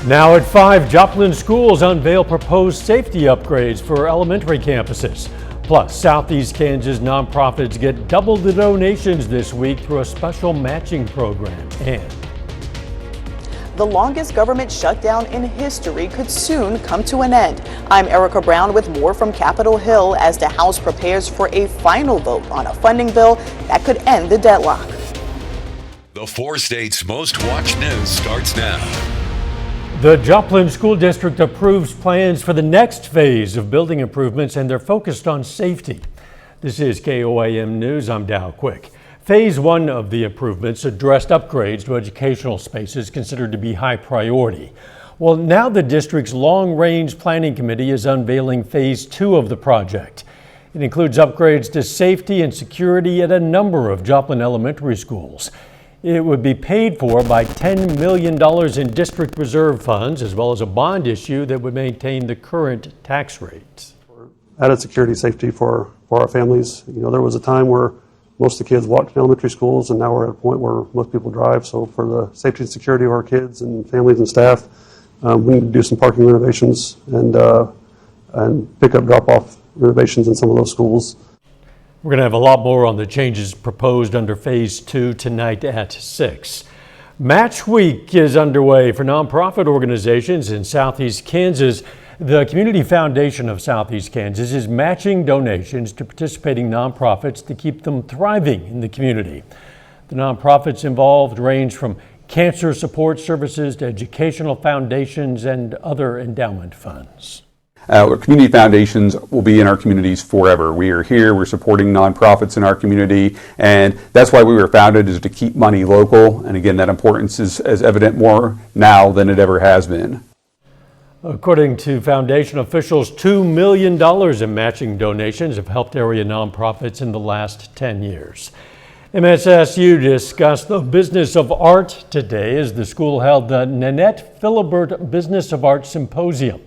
Now at 5, Joplin schools unveil proposed safety upgrades for elementary campuses. Plus, Southeast Kansas nonprofits get double the donations this week through a special matching program. And the longest government shutdown in history could soon come to an end. I'm Erica Brown with more from Capitol Hill as the House prepares for a final vote on a funding bill that could end the deadlock. The 4 states' most watched news starts now. The Joplin School District approves plans for the next phase of building improvements, and they're focused on safety. This is KOAM News. I'm Dow Quick. Phase 1 of the improvements addressed upgrades to educational spaces considered to be high priority. Well, now the district's long-range planning committee is unveiling Phase 2 of the project. It includes upgrades to safety and security at a number of Joplin elementary schools. It would be paid for by $10 million in district reserve funds, as well as a bond issue that would maintain the current tax rates. Added security safety for our families. You know, there was a time where most of the kids walked to elementary schools, and now we're at a point where most people drive. So for the safety and security of our kids and families and staff, we need to do some parking renovations and pick up drop-off renovations in some of those schools. We're going to have a lot more on the changes proposed under Phase 2 tonight at 6. Match Week is underway for nonprofit organizations in Southeast Kansas. The Community Foundation of Southeast Kansas is matching donations to participating nonprofits to keep them thriving in the community. The nonprofits involved range from cancer support services to educational foundations and other endowment funds. Community foundations will be in our communities forever. We are here, we're supporting nonprofits in our community, and that's why we were founded, is to keep money local. And again, that importance is as evident more now than it ever has been. According to foundation officials, $2 million in matching donations have helped area nonprofits in the last 10 years. MSSU discussed the business of art today as the school held the Nanette Philibert Business of Art Symposium.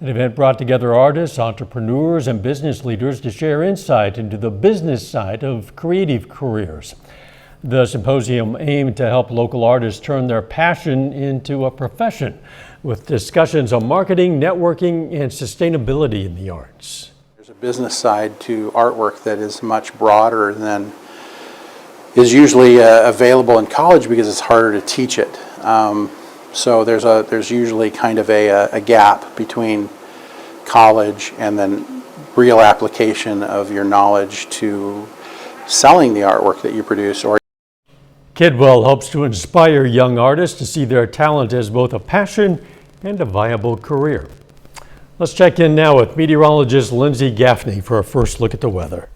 An event brought together artists, entrepreneurs, and business leaders to share insight into the business side of creative careers. The symposium aimed to help local artists turn their passion into a profession, with discussions on marketing, networking, and sustainability in the arts. There's a business side to artwork that is much broader than is usually available in college because it's harder to teach it. So there's usually kind of a gap between college and then real application of your knowledge to selling the artwork that you produce. Kidwell hopes to inspire young artists to see their talent as both a passion and a viable career. Let's check in now with meteorologist Lindsay Gaffney for a first look at the weather.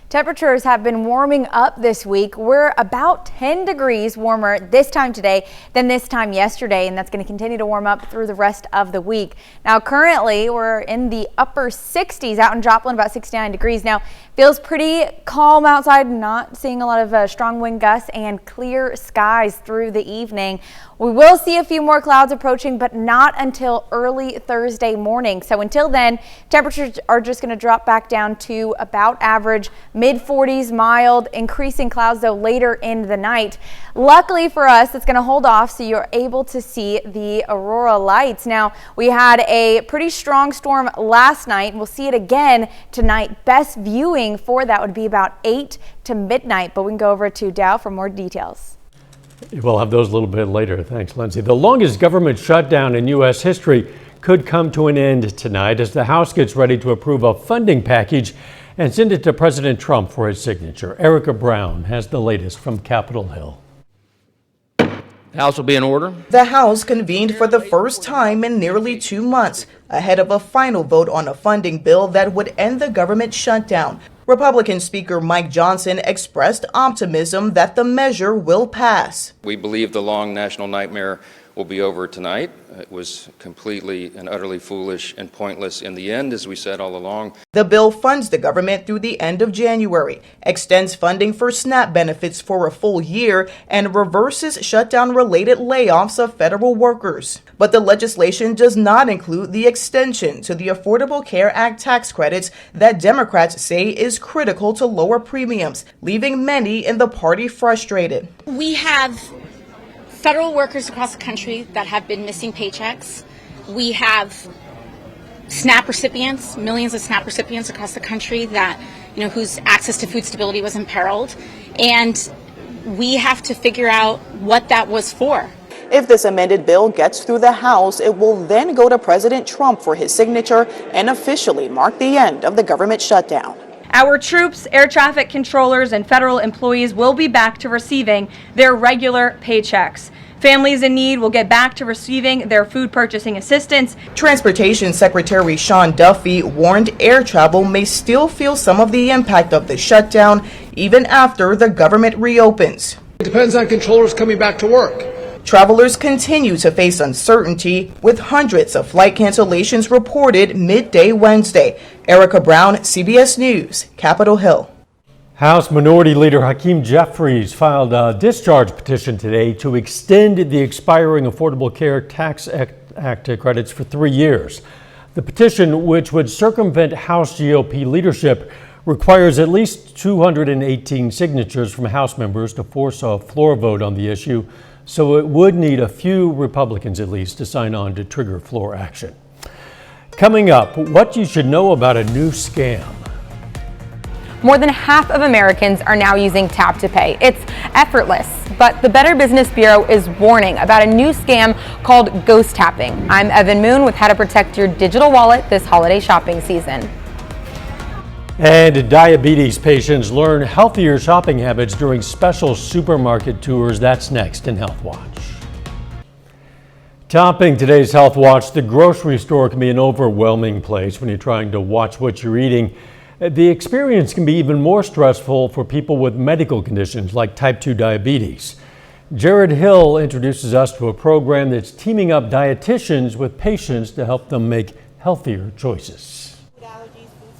Temperatures have been warming up this week. We're about 10 degrees warmer this time today than this time yesterday, and that's going to continue to warm up through the rest of the week. Now, currently, we're in the upper 60s out in Joplin, about 69 degrees. Now, feels pretty calm outside, not seeing a lot of strong wind gusts and clear skies through the evening. We will see a few more clouds approaching, but not until early Thursday morning. So until then, temperatures are just going to drop back down to about average, mid-40s, mild, increasing clouds though later in the night. Luckily for us, it's going to hold off so you're able to see the aurora lights. Now, we had a pretty strong storm last night. We'll see it again tonight. Best viewing for that would be about 8 to midnight, but we can go over to Dow for more details. We'll have those a little bit later. Thanks, Lindsay. The longest government shutdown in U.S. history could come to an end tonight as the House gets ready to approve a funding package and send it to President Trump for his signature. Erica Brown has the latest from Capitol Hill. The House will be in order. The House convened for the first time in nearly 2 months ahead of a final vote on a funding bill that would end the government shutdown. Republican Speaker Mike Johnson expressed optimism that the measure will pass. We believe the long national nightmare will be over tonight. It was completely and utterly foolish and pointless in the end, as we said all along. The bill funds the government through the end of January, extends funding for SNAP benefits for a full year, and reverses shutdown-related layoffs of federal workers. But the legislation does not include the extension to the Affordable Care Act tax credits that Democrats say is critical to lower premiums, leaving many in the party frustrated. We have federal workers across the country that have been missing paychecks. We have SNAP recipients, millions of SNAP recipients across the country that, whose access to food stability was imperiled. And we have to figure out what that was for. If this amended bill gets through the House, it will then go to President Trump for his signature and officially mark the end of the government shutdown. Our troops, air traffic controllers, and federal employees will be back to receiving their regular paychecks. Families in need will get back to receiving their food purchasing assistance. Transportation Secretary Sean Duffy warned air travel may still feel some of the impact of the shutdown even after the government reopens. It depends on controllers coming back to work. Travelers continue to face uncertainty with hundreds of flight cancellations reported midday Wednesday. Erica Brown, CBS News, Capitol Hill. House Minority Leader Hakeem Jeffries filed a discharge petition today to extend the expiring Affordable Care Tax Act credits for 3 years. The petition, which would circumvent House GOP leadership, requires at least 218 signatures from House members to force a floor vote on the issue, so it would need a few Republicans at least to sign on to trigger floor action. Coming up, what you should know about a new scam. More than half of Americans are now using Tap to Pay. It's effortless, but the Better Business Bureau is warning about a new scam called ghost tapping. I'm Evan Moon with how to protect your digital wallet this holiday shopping season. And diabetes patients learn healthier shopping habits during special supermarket tours. That's next in Health Watch. Topping today's Health Watch, the grocery store can be an overwhelming place when you're trying to watch what you're eating. The experience can be even more stressful for people with medical conditions like type 2 diabetes. Jared Hill introduces us to a program that's teaming up dietitians with patients to help them make healthier choices.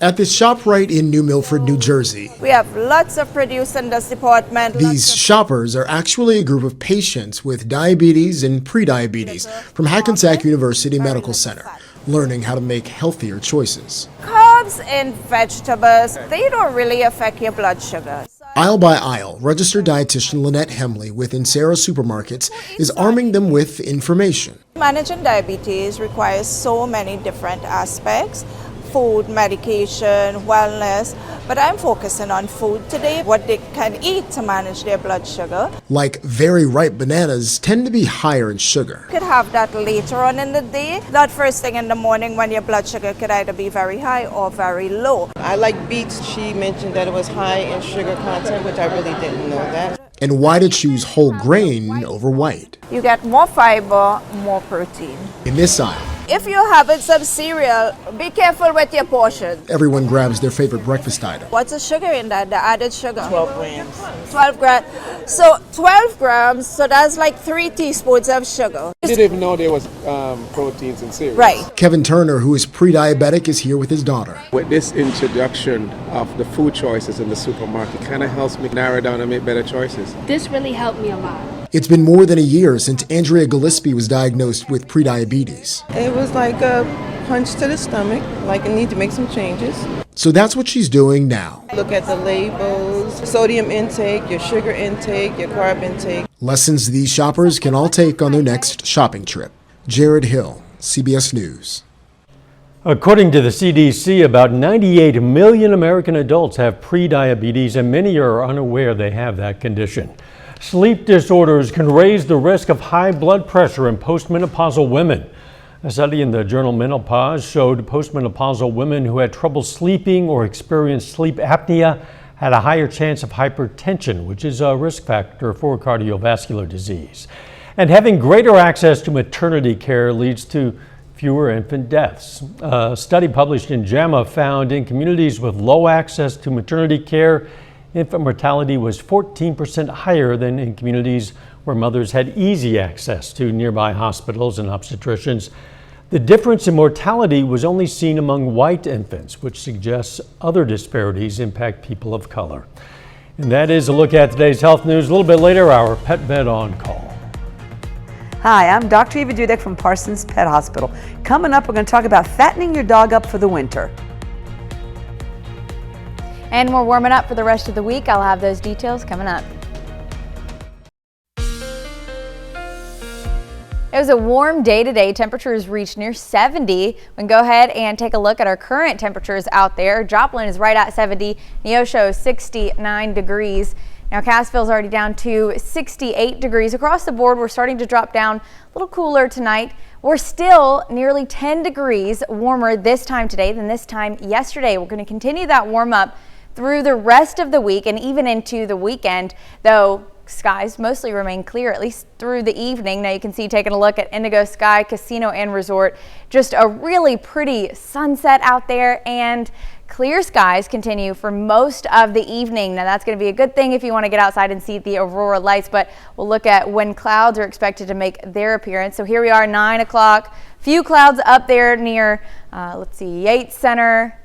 At this ShopRite in New Milford, New Jersey, we have lots of produce in this department. These shoppers are actually a group of patients with diabetes and prediabetes from Hackensack University Medical Center, learning how to make healthier choices. Carbs and vegetables, they don't really affect your blood sugar. Aisle by aisle, registered dietitian Lynette Hemley with Insera Supermarkets is arming them with information. Managing diabetes requires so many different aspects. Food, medication, wellness, but I'm focusing on food today, what they can eat to manage their blood sugar. Like very ripe bananas tend to be higher in sugar. You could have that later on in the day, not first thing in the morning when your blood sugar could either be very high or very low. I like beets. She mentioned that it was high in sugar content, which I really didn't know that. And why to choose whole grain over white. You get more fiber, more protein. In this aisle, if you're having some cereal, be careful with your portions. Everyone grabs their favorite breakfast item. What's the sugar in that, the added sugar? 12 grams. 12 grams. So 12 grams, so that's like 3 teaspoons of sugar. I didn't even know there was proteins in cereal. Right. Kevin Turner, who is pre-diabetic, is here with his daughter. With this introduction of the food choices in the supermarket, kind of helps me narrow down and make better choices. This really helped me a lot. It's been more than a year since Andrea Gillespie was diagnosed with prediabetes. It was like a punch to the stomach, like I need to make some changes. So that's what she's doing now. Look at the labels, sodium intake, your sugar intake, your carb intake. Lessons these shoppers can all take on their next shopping trip. Jared Hill, CBS News. According to the CDC, about 98 million American adults have prediabetes, and many are unaware they have that condition. Sleep disorders can raise the risk of high blood pressure in postmenopausal women. A study in the journal Menopause showed postmenopausal women who had trouble sleeping or experienced sleep apnea had a higher chance of hypertension, which is a risk factor for cardiovascular disease. And having greater access to maternity care leads to fewer infant deaths. A study published in JAMA found in communities with low access to maternity care, infant mortality was 14% higher than in communities where mothers had easy access to nearby hospitals and obstetricians. The difference in mortality was only seen among white infants, which suggests other disparities impact people of color. And that is a look at today's health news. A little bit later, our Pet Bed On Call. Hi, I'm Dr. Eva Dudek from Parsons Pet Hospital. Coming up, we're going to talk about fattening your dog up for the winter. And we're warming up for the rest of the week. I'll have those details coming up. was a warm day today. Temperatures reached near 70. We can go ahead and take a look at our current temperatures out there. Joplin is right at 70. Neosho 69 degrees. Now Cassville's already down to 68 degrees. Across the board, we're starting to drop down a little cooler tonight. We're still nearly 10 degrees warmer this time today than this time yesterday. We're going to continue that warm up through the rest of the week and even into the weekend, though skies mostly remain clear, at least through the evening. Now you can see, taking a look at Indigo Sky Casino and Resort, just a really pretty sunset out there, and clear skies continue for most of the evening. Now that's going to be a good thing if you want to get outside and see the aurora lights, but we'll look at when clouds are expected to make their appearance. So here we are, 9 o'clock, few clouds up there near, let's see, Yates Center,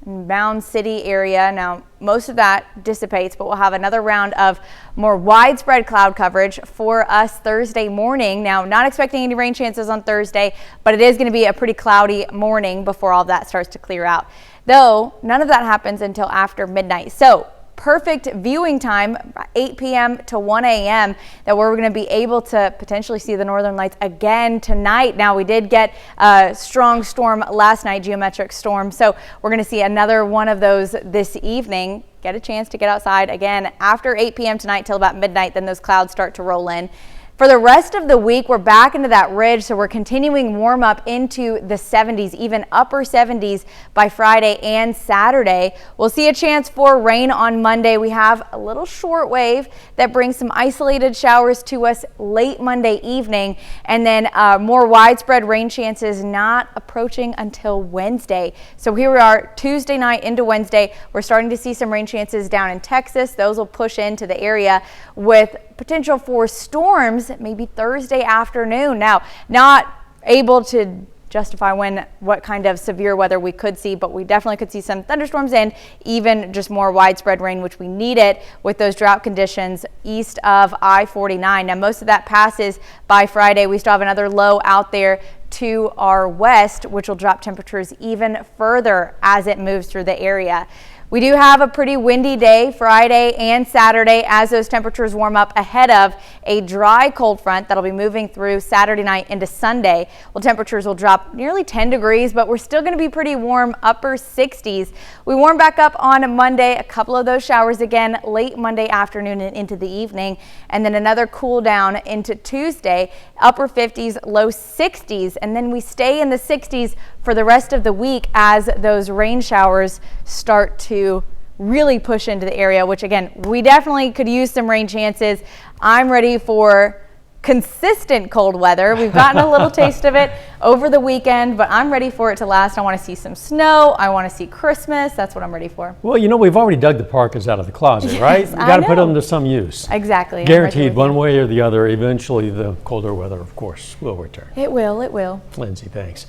Mound City area. Now most of that dissipates, but we'll have another round of more widespread cloud coverage for us Thursday morning. Now not expecting any rain chances on Thursday, but it is going to be a pretty cloudy morning before all that starts to clear out, though none of that happens until after midnight. So perfect viewing time, 8 p.m. to 1 a.m. that we're going to be able to potentially see the northern lights again tonight. Now we did get a strong storm last night, geometric storm, so we're going to see another one of those this evening. Get a chance to get outside again after 8 p.m. tonight till about midnight, then those clouds start to roll in. For the rest of the week, we're back into that ridge, so we're continuing warm up into the 70s, even upper 70s by Friday and Saturday. We'll see a chance for rain on Monday. We have a little short wave that brings some isolated showers to us late Monday evening, and then more widespread rain chances not approaching until Wednesday. So here we are, Tuesday night into Wednesday. We're starting to see some rain chances down in Texas. Those will push into the area with potential for storms maybe Thursday afternoon. Now, not able to justify what kind of severe weather we could see, but we definitely could see some thunderstorms and even just more widespread rain, which we need it with those drought conditions east of I-49. Now, most of that passes by Friday. We still have another low out there to our west, which will drop temperatures even further as it moves through the area. We do have a pretty windy day Friday and Saturday as those temperatures warm up ahead of a dry cold front that'll be moving through Saturday night into Sunday. Well, temperatures will drop nearly 10 degrees, but we're still going to be pretty warm, upper 60s. We warm back up on Monday, a couple of those showers again late Monday afternoon and into the evening, and then another cool down into Tuesday, upper 50s, low 60s, and then we stay in the 60s for the rest of the week as those rain showers start to really push into the area, which again, we definitely could use some rain chances. I'm ready for consistent cold weather. We've gotten a little taste of it over the weekend, but I'm ready for it to last. I want to see some snow. I want to see Christmas. That's what I'm ready for. Well, you know, we've already dug the parkas out of the closet, Yes, right? We've got to put them to some use. Exactly. Guaranteed one way or the other. Eventually the colder weather, of course, will return. It will. It will. Lindsay, thanks.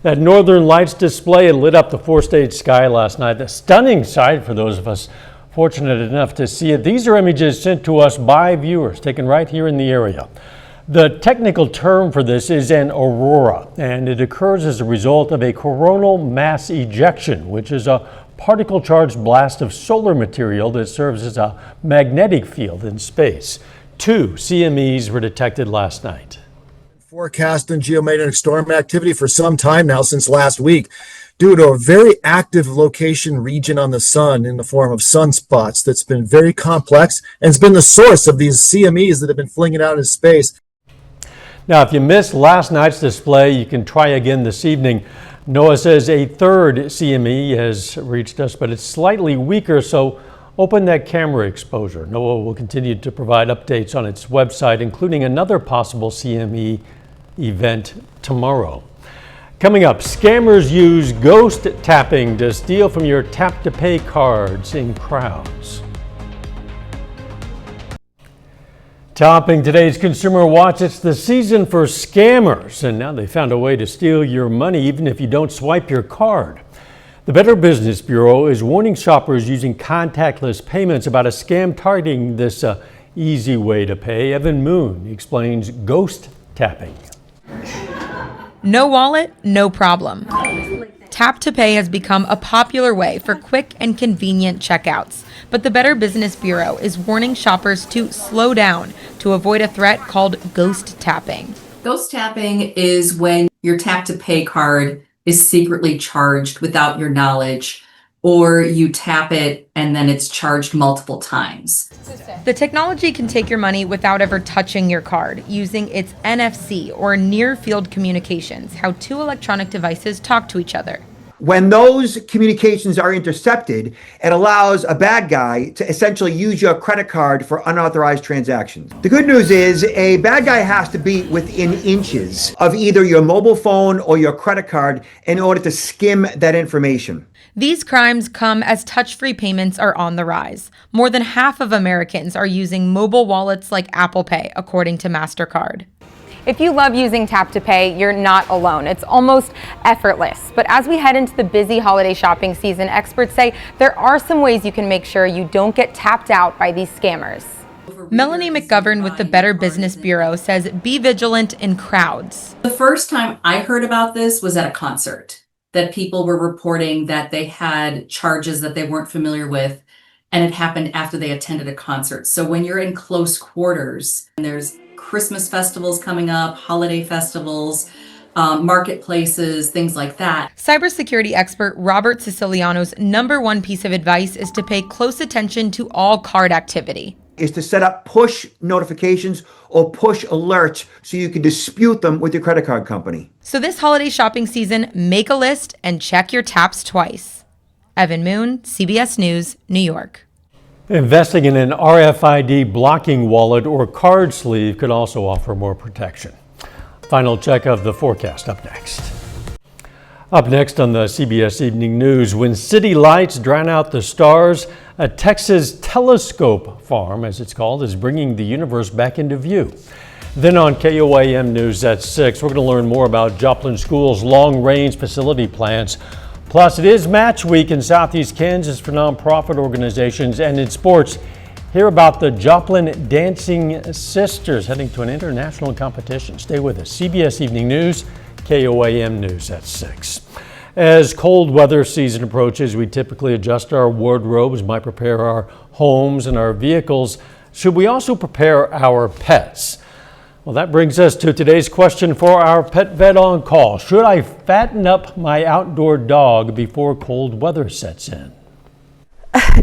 That Northern Lights display lit up the four-state sky last night. A stunning sight for those of us fortunate enough to see it. These are images sent to us by viewers taken right here in the area. The technical term for this is an aurora, and it occurs as a result of a coronal mass ejection, which is a particle-charged blast of solar material that serves as a magnetic field in space. 2 CMEs were detected last night. Forecasting geomagnetic storm activity for some time now, since last week, due to a very active location region on the sun in the form of sunspots that's been very complex and has been the source of these CMEs that have been flinging out into space. Now, if you missed last night's display, you can try again this evening. NOAA says a third CME has reached us, but it's slightly weaker, so open that camera exposure. NOAA will continue to provide updates on its website, including another possible CME event tomorrow. Coming up, scammers use ghost tapping to steal from your tap-to-pay cards in crowds. Topping today's Consumer Watch, it's the season for scammers, and now they found a way to steal your money even if you don't swipe your card. The Better Business Bureau is warning shoppers using contactless payments about a scam targeting this easy way to pay. Evan Moon explains ghost tapping. No wallet, no problem. Tap to Pay has become a popular way for quick and convenient checkouts, but the Better Business Bureau is warning shoppers to slow down to avoid a threat called ghost tapping. Ghost tapping is when your tap to pay card is secretly charged without your knowledge, or you tap it and then it's charged multiple times. The technology can take your money without ever touching your card, using its NFC or near field communications, how two electronic devices talk to each other. When those communications are intercepted, it allows a bad guy to essentially use your credit card for unauthorized transactions. The good news is a bad guy has to be within inches of either your mobile phone or your credit card in order to skim that information. These crimes come as touch-free payments are on the rise. More than half of Americans are using mobile wallets like Apple Pay, according to MasterCard. If you love using Tap to Pay, you're not alone. It's almost effortless. But as we head into the busy holiday shopping season, experts say there are some ways you can make sure you don't get tapped out by these scammers. Melanie McGovern with the Better Business Bureau says be vigilant in crowds. The first time I heard about this was at a concert, that people were reporting that they had charges that they weren't familiar with, and it happened after they attended a concert. So when you're in close quarters, and there's Christmas festivals coming up, holiday festivals, marketplaces, things like that. Cybersecurity expert Robert Siciliano's #1 piece of advice is to pay close attention to all card activity. Is to set up push notifications or push alerts so you can dispute them with your credit card company. So this holiday shopping season, make a list and check your taps twice. Evan Moon, CBS News, New York. Investing in an RFID blocking wallet or card sleeve could also offer more protection. Final check of the forecast up next. Up next on the CBS Evening News, when city lights drown out the stars, a Texas telescope farm, as it's called, is bringing the universe back into view. Then on KOAM News at 6, we're going to learn more about Joplin School's long-range facility plans. Plus, it is match week in Southeast Kansas for nonprofit organizations. And in sports, hear about the Joplin Dancing Sisters heading to an international competition. Stay with us. CBS Evening News, KOAM News at 6. As cold weather season approaches, we typically adjust our wardrobes, might prepare our homes and our vehicles. Should we also prepare our pets? Well, that brings us to today's question for our pet vet on call. Should I fatten up my outdoor dog before cold weather sets in?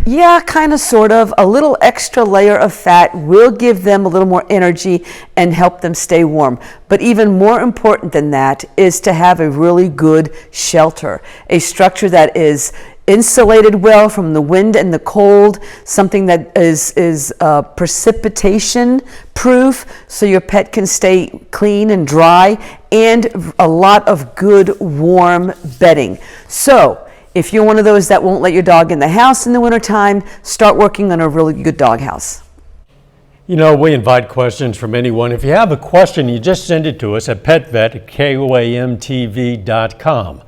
Yeah, kind of, sort of. A little extra layer of fat will give them a little more energy and help them stay warm. But even more important than that is to have a really good shelter, a structure that is insulated well from the wind and the cold, something that is precipitation proof so your pet can stay clean and dry, and a lot of good warm bedding. So if you're one of those that won't let your dog in the house in the wintertime, start working on a really good dog house. You know, we invite questions from anyone. If you have a question, you just send it to us at petvet@koamtv.com.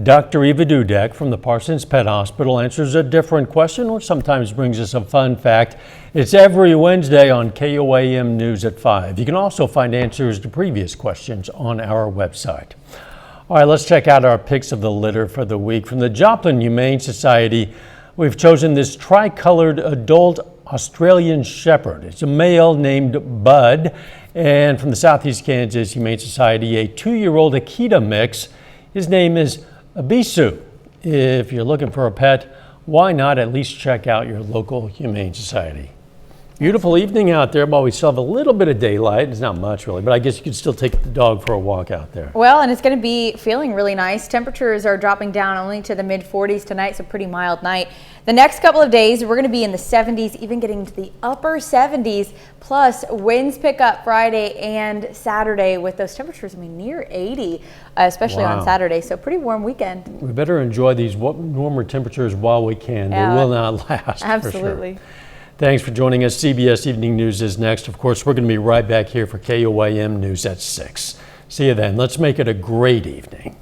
Dr. Eva Dudek from the Parsons Pet Hospital answers a different question or sometimes brings us a fun fact. It's every Wednesday on KOAM News at 5. You can also find answers to previous questions on our website. All right, let's check out our picks of the litter for the week. From the Joplin Humane Society, we've chosen this tricolored adult Australian Shepherd. It's a male named Bud. And from the Southeast Kansas Humane Society, a 2-year-old Akita mix. His name is Abisu. If you're looking for a pet, why not at least check out your local Humane Society? Beautiful evening out there. Well, we still have a little bit of daylight. It's not much really, but I guess you could still take the dog for a walk out there. Well, and it's going to be feeling really nice. Temperatures are dropping down only to the mid-40s tonight, so pretty mild night. The next couple of days, we're going to be in the 70s, even getting to the upper 70s. Plus, winds pick up Friday and Saturday with those temperatures, near 80, especially on Saturday. So pretty warm weekend. We better enjoy these warmer temperatures while we can. They will not last. Absolutely. For sure. Thanks for joining us. CBS Evening News is next. Of course, we're going to be right back here for KOAM News at 6. See you then. Let's make it a great evening.